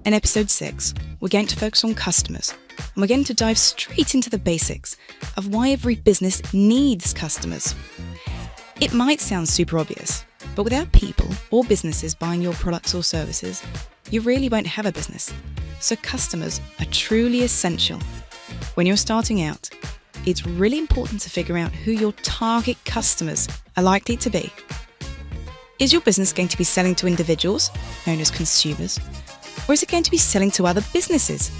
In episode 6, we're going to focus on customers, and we're going to dive straight into the basics of why every business needs customers. It might sound super obvious, but without people or businesses buying your products or services, you really won't have a business. So customers are truly essential. When you're starting out, it's really important to figure out who your target customers are likely to be. Is your business going to be selling to individuals, known as consumers, or is it going to be selling to other businesses?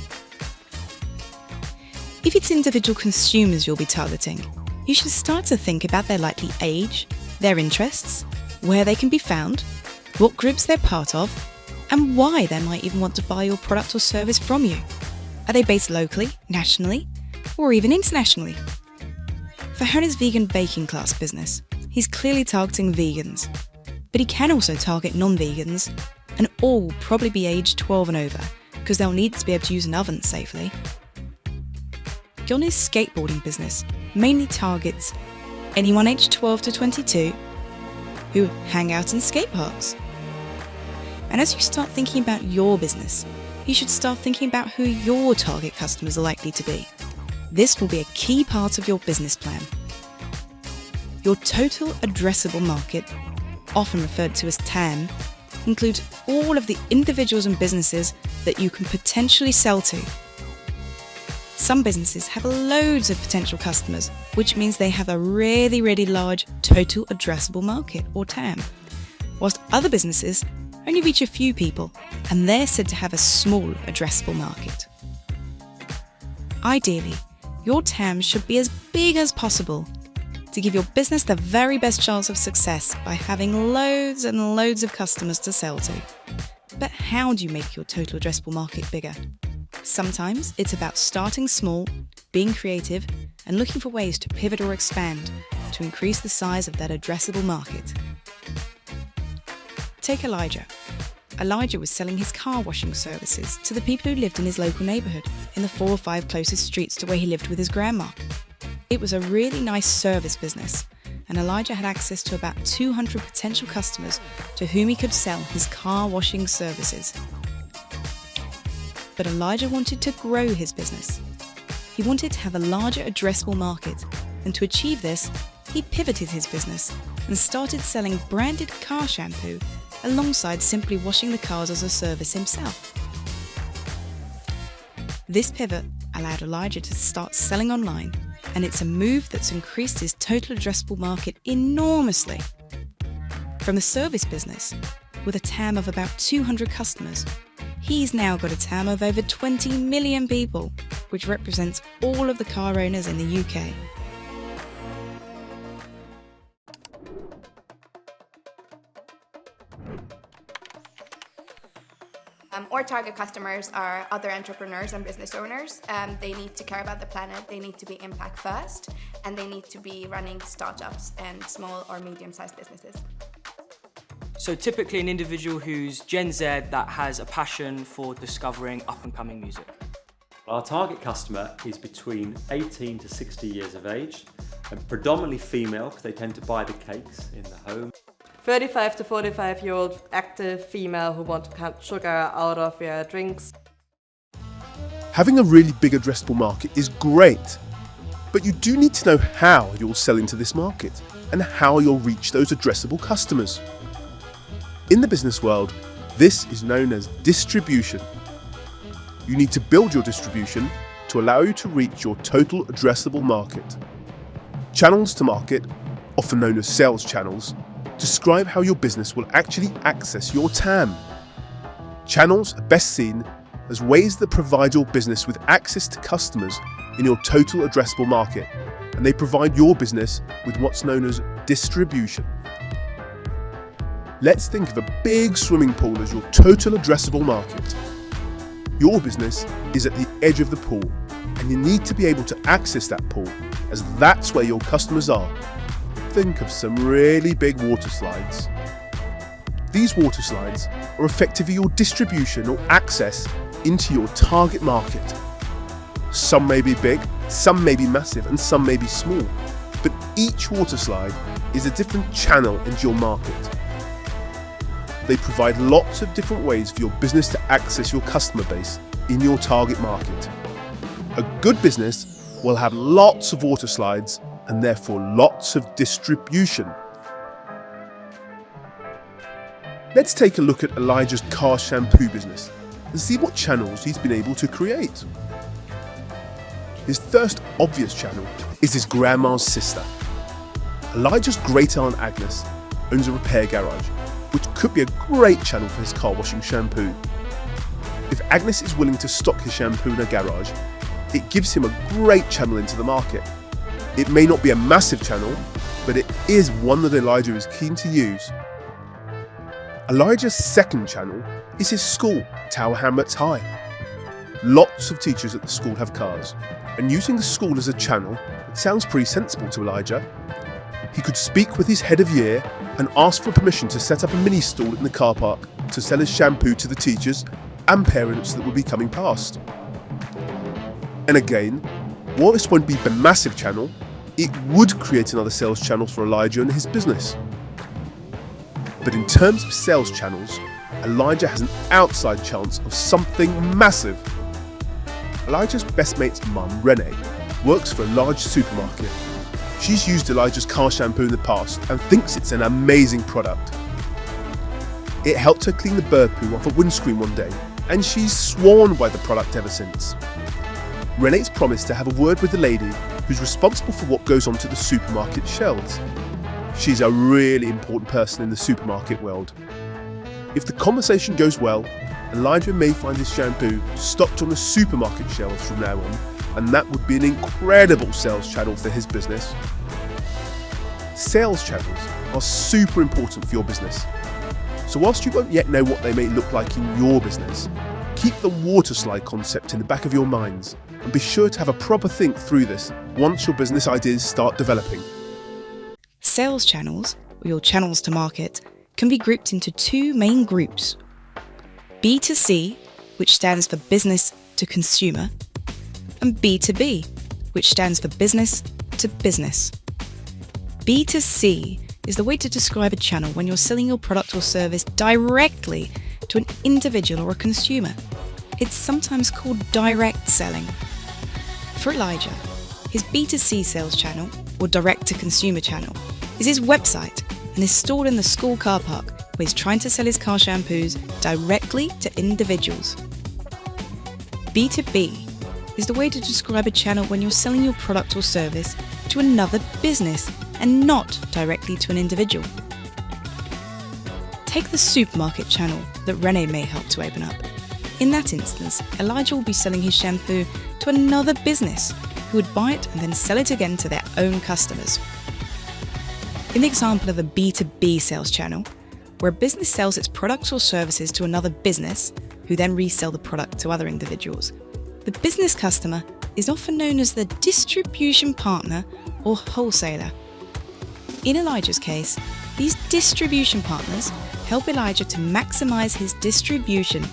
If it's individual consumers you'll be targeting, you should start to think about their likely age, their interests, where they can be found, what groups they're part of, and why they might even want to buy your product or service from you. Are they based locally, nationally, or even internationally? For Hona's vegan baking class business, he's clearly targeting vegans, but he can also target non-vegans, and all will probably be aged 12 and over, because they'll need to be able to use an oven safely. Johnny's skateboarding business mainly targets anyone aged 12 to 22 who hang out in skate parks. And as you start thinking about your business, you should start thinking about who your target customers are likely to be. This will be a key part of your business plan. Your total addressable market, often referred to as TAM, includes all of the individuals and businesses that you can potentially sell to. Some businesses have loads of potential customers, which means they have a really, really large total addressable market, or TAM, whilst other businesses only reach a few people, and they're said to have a small addressable market. Ideally, your TAM should be as big as possible to give your business the very best chance of success by having loads and loads of customers to sell to. But how do you make your total addressable market bigger? Sometimes it's about starting small, being creative, and looking for ways to pivot or expand to increase the size of that addressable market. Take Elijah. Elijah was selling his car washing services to the people who lived in his local neighbourhood, in the 4 or 5 closest streets to where he lived with his grandma. It was a really nice service business, and Elijah had access to about 200 potential customers to whom he could sell his car washing services. But Elijah wanted to grow his business. He wanted to have a larger addressable market, and to achieve this, he pivoted his business and started selling branded car shampoo alongside simply washing the cars as a service himself. This pivot allowed Elijah to start selling online, and it's a move that's increased his total addressable market enormously. From a service business, with a TAM of about 200 customers, he's now got a TAM of over 20 million people, which represents all of the car owners in the UK. Our target customers are other entrepreneurs and business owners. They need to care about the planet, they need to be impact first, and they need to be running startups and small or medium-sized businesses. So typically an individual who's Gen Z that has a passion for discovering up-and-coming music. Our target customer is between 18 to 60 years of age, and predominantly female because they tend to buy the cakes in the home. 35 to 45-year-old active female who want to cut sugar out of their drinks. Having a really big addressable market is great, but you do need to know how you'll sell into this market and how you'll reach those addressable customers. In the business world, this is known as distribution. You need to build your distribution to allow you to reach your total addressable market. Channels to market, often known as sales channels, describe how your business will actually access your TAM. Channels are best seen as ways that provide your business with access to customers in your total addressable market, and they provide your business with what's known as distribution. Let's think of a big swimming pool as your total addressable market. Your business is at the edge of the pool, and you need to be able to access that pool, as that's where your customers are. Think of some really big water slides. These water slides are effectively your distribution or access into your target market. Some may be big, some may be massive, and some may be small, but each water slide is a different channel into your market. they provide lots of different ways for your business to access your customer base in your target market. A good business will have lots of water slides and therefore lots of distribution. Let's take a look at Elijah's car shampoo business and see what channels he's been able to create. His first obvious channel is his grandma's sister. Elijah's great aunt Agnes owns a repair garage, which could be a great channel for his car washing shampoo. If Agnes is willing to stock his shampoo in her garage, it gives him a great channel into the market. It may not be a massive channel, but it is one that Elijah is keen to use. Elijah's second channel is his school, Tower Hamlets High. Lots of teachers at the school have cars, and using the school as a channel sounds pretty sensible to Elijah. He could speak with his head of year and ask for permission to set up a mini stall in the car park to sell his shampoo to the teachers and parents that would be coming past. And again, while this won't be a massive channel, it would create another sales channel for Elijah and his business. But in terms of sales channels, Elijah has an outside chance of something massive. Elijah's best mate's mum, Renee, works for a large supermarket. She's used Elijah's car shampoo in the past and thinks it's an amazing product. It helped her clean the bird poo off a windscreen one day, and she's sworn by the product ever since. Renee's promised to have a word with the lady who's responsible for what goes onto the supermarket shelves. She's a really important person in the supermarket world. If the conversation goes well, Elijah may find his shampoo stocked on the supermarket shelves from now on, and that would be an incredible sales channel for his business. Sales channels are super important for your business. So whilst you won't yet know what they may look like in your business, keep the water slide concept in the back of your minds and be sure to have a proper think through this once your business ideas start developing. Sales channels, or your channels to market, can be grouped into two main groups. B2C, which stands for business to consumer, and B2B, which stands for business to business. B2C is the way to describe a channel when you're selling your product or service directly to an individual or a consumer. It's sometimes called direct selling. For Elijah, his B2C sales channel, or direct-to-consumer channel, is his website and is stored in the school car park where he's trying to sell his car shampoos directly to individuals. B2B is the way to describe a channel when you're selling your product or service to another business and not directly to an individual. Take the supermarket channel that Renee may help to open up. In that instance, Elijah will be selling his shampoo to another business who would buy it and then sell it again to their own customers. In the example of a B2B sales channel, where a business sells its products or services to another business who then resell the product to other individuals, the business customer is often known as the distribution partner or wholesaler. In Elijah's case, these distribution partners help Elijah to maximize his distribution.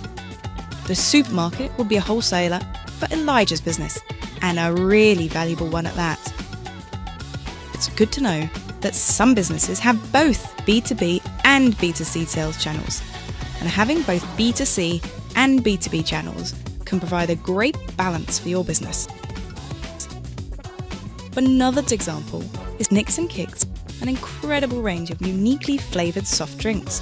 The supermarket will be a wholesaler for Elijah's business, and a really valuable one at that. It's good to know that some businesses have both B2B and B2C sales channels, and having both B2C and B2B channels can provide a great balance for your business. Another example is Nicks & Kicks, an incredible range of uniquely flavoured soft drinks.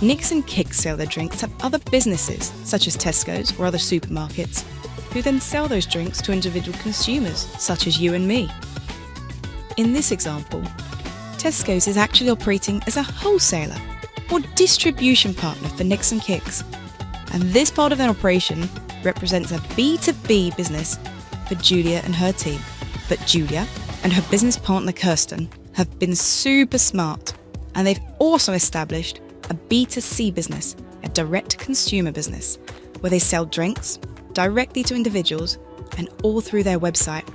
Nicks & Kicks sell their drinks at other businesses, such as Tesco's or other supermarkets, who then sell those drinks to individual consumers, such as you and me. In this example, Tesco's is actually operating as a wholesaler or distribution partner for Nicks & Kicks, and this part of their operation represents a B2B business for Julia and her team. But Julia and her business partner Kirsten have been super smart, and they've also established a B2C business, a direct-to-consumer business, where they sell drinks directly to individuals and all through their website.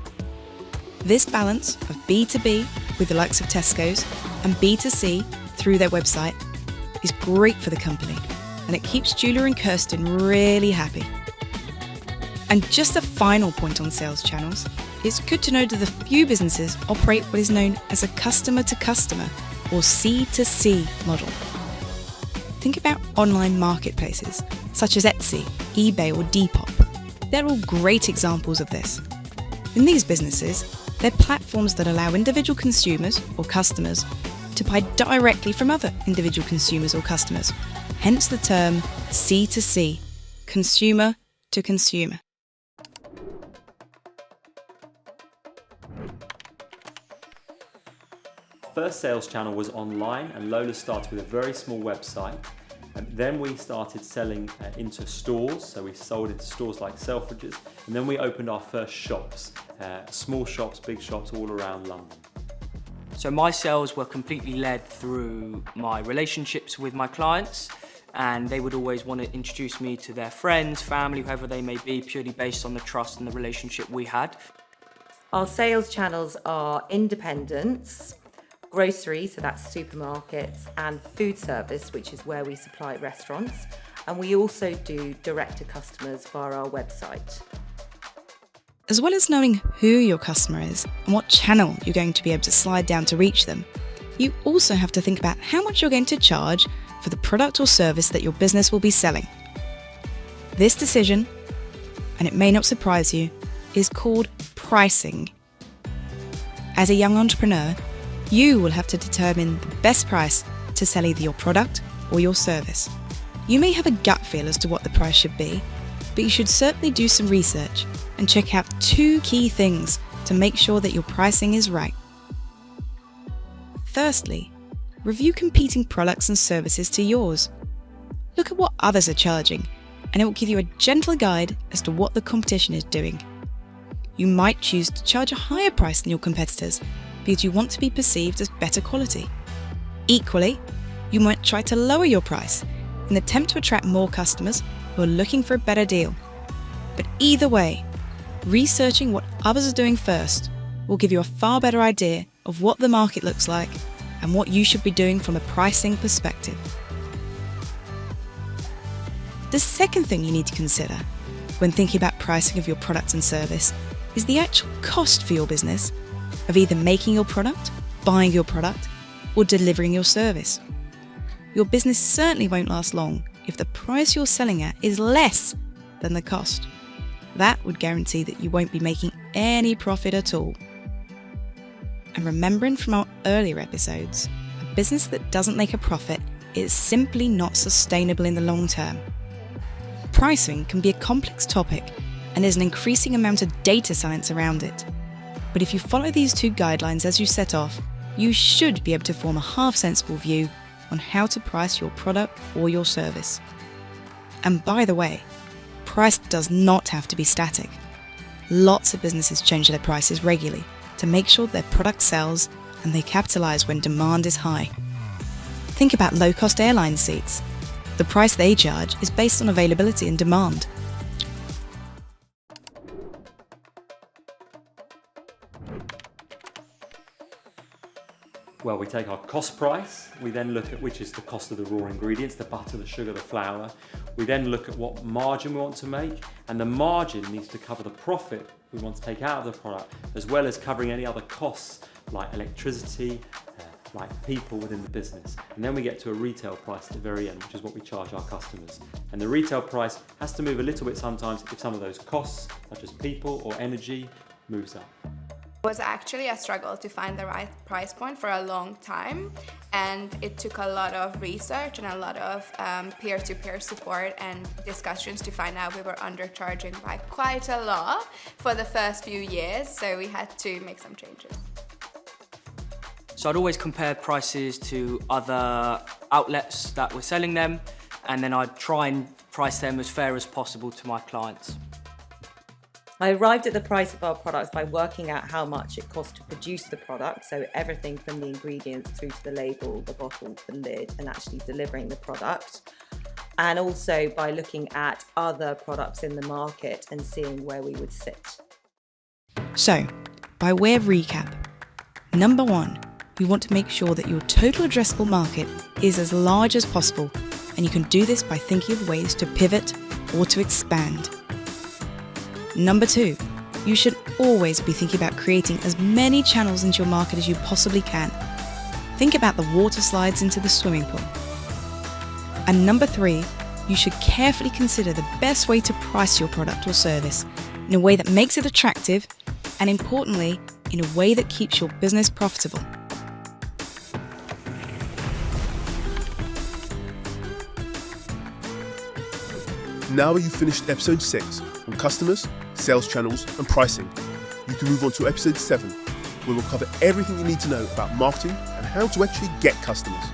This balance of B2B with the likes of Tesco's and B2C through their website is great for the company, and it keeps Julia and Kirsten really happy. And just a final point on sales channels, it's good to know that a few businesses operate what is known as a customer-to-customer or C2C model. think about online marketplaces such as Etsy, eBay or Depop. They're all great examples of this. In these businesses, they're platforms that allow individual consumers or customers to buy directly from other individual consumers or customers, hence the term C2C, consumer to consumer. First sales channel was online, and Lola started with a very small website, and then we started selling into stores. So we sold into stores like Selfridges, and then we opened our first shops, small shops, big shops all around London. So my sales were completely led through my relationships with my clients, and they would always want to introduce me to their friends, family, whoever they may be, purely based on the trust and the relationship we had. Our sales channels are independents, grocery, so that's supermarkets, and food service, which is where we supply restaurants. And we also do direct to customers via our website. As well as knowing who your customer is and what channel you're going to be able to slide down to reach them, you also have to think about how much you're going to charge for the product or service that your business will be selling. This decision, and it may not surprise you, is called pricing. As a young entrepreneur, you will have to determine the best price to sell either your product or your service. You may have a gut feel as to what the price should be, but you should certainly do some research and check out 2 key things to make sure that your pricing is right. Firstly, review competing products and services to yours. Look at what others are charging, and it will give you a gentle guide as to what the competition is doing. You might choose to charge a higher price than your competitors because you want to be perceived as better quality. Equally, you might try to lower your price in an attempt to attract more customers who are looking for a better deal. But either way, researching what others are doing first will give you a far better idea of what the market looks like and what you should be doing from a pricing perspective. The second thing you need to consider when thinking about pricing of your product and service is the actual cost for your business of either making your product, buying your product, or delivering your service. Your business certainly won't last long if the price you're selling at is less than the cost. That would guarantee that you won't be making any profit at all. And remembering from our earlier episodes, a business that doesn't make a profit is simply not sustainable in the long term. Pricing can be a complex topic, and there's an increasing amount of data science around it. But if you follow these 2 guidelines as you set off, you should be able to form a half-sensible view on how to price your product or your service. And by the way, price does not have to be static. Lots of businesses change their prices regularly to make sure their product sells and they capitalize when demand is high. Think about low-cost airline seats. The price they charge is based on availability and demand. Well, we take our cost price, we then look at which is the cost of the raw ingredients, the butter, the sugar, the flour. We then look at what margin we want to make, and the margin needs to cover the profit we want to take out of the product, as well as covering any other costs like electricity, like people within the business. And then we get to a retail price at the very end, which is what we charge our customers. And the retail price has to move a little bit sometimes if some of those costs, such as people or energy, moves up. It was actually a struggle to find the right price point for a long time, and it took a lot of research and a lot of peer-to-peer support and discussions to find out we were undercharging by quite a lot for the first few years, so we had to make some changes. So I'd always compare prices to other outlets that were selling them, and then I'd try and price them as fair as possible to my clients. I arrived at the price of our products by working out how much it costs to produce the product, so everything from the ingredients through to the label, the bottle, the lid, and actually delivering the product. And also by looking at other products in the market and seeing where we would sit. So, by way of recap, number 1, you want to make sure that your total addressable market is as large as possible, and you can do this by thinking of ways to pivot or to expand. Number 2, you should always be thinking about creating as many channels into your market as you possibly can. Think about the water slides into the swimming pool. And number 3, you should carefully consider the best way to price your product or service in a way that makes it attractive and, importantly, in a way that keeps your business profitable. Now you've finished episode 6 on customers, sales channels and pricing, you can move on to episode 7, where we'll cover everything you need to know about marketing and how to actually get customers.